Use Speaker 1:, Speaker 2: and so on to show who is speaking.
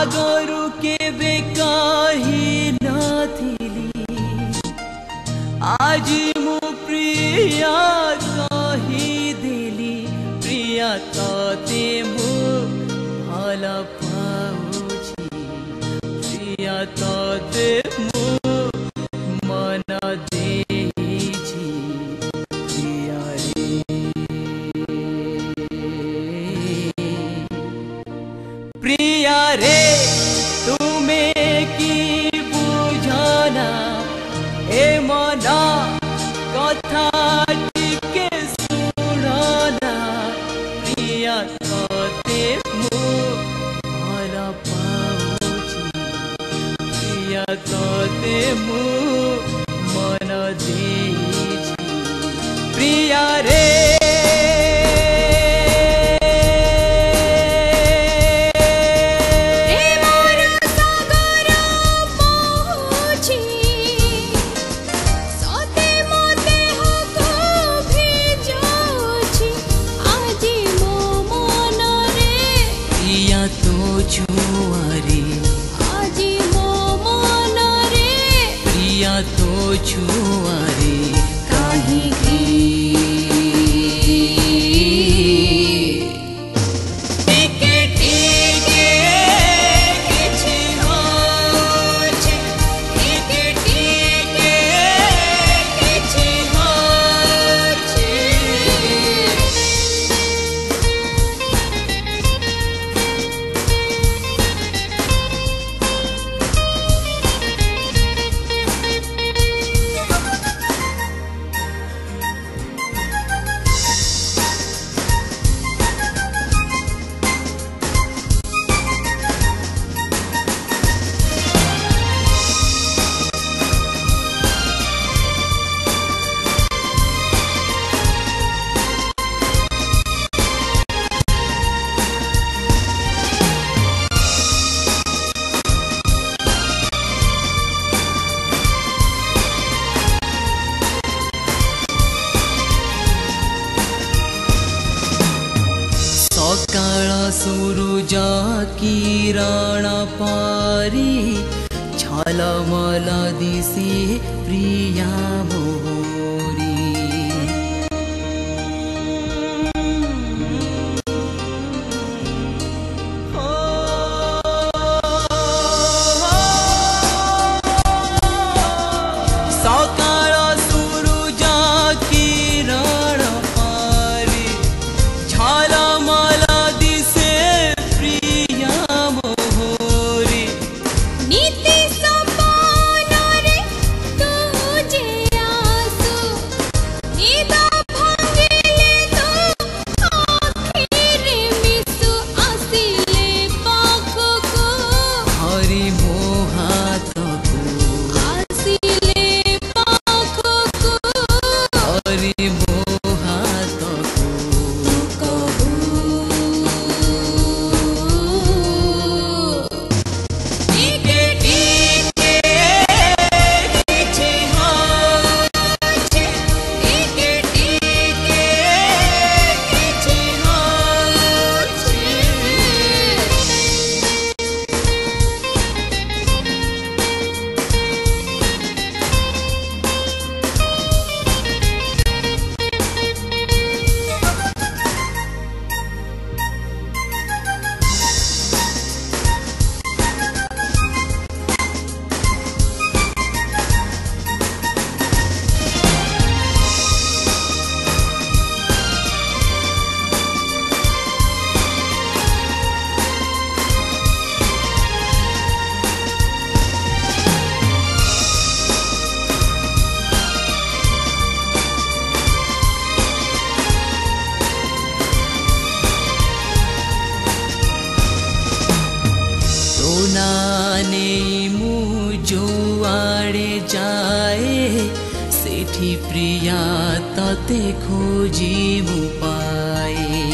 Speaker 1: आगरू केबे कही नथिली आज मु प्रिया कही देली प्रिया तते मु भल पाउछि प्रिया तते मु मन देछि प्रिया रे प्रिया रे तुम्हें की बुझाना ए मना कथा टिके सुनाना प्रिया तते मु भल पाउछि प्रिया तते मु मन देछि प्रिया रे तो छुआरे काहे सकाळ सूरुज किरण परी झलमल दिसे प्रिया मोरी सकाळ सूरुज किरण परी झलमल दिसे प्रिया मोरी नीति सपन रे तुझे आसु निद भांगिले तो आखिरे मिसु आसिले पाखको हरि मोहातको आसिले पाखको हरि मोहातको जुआड़े जाए सेठी प्रिया तते खोजी मु पाए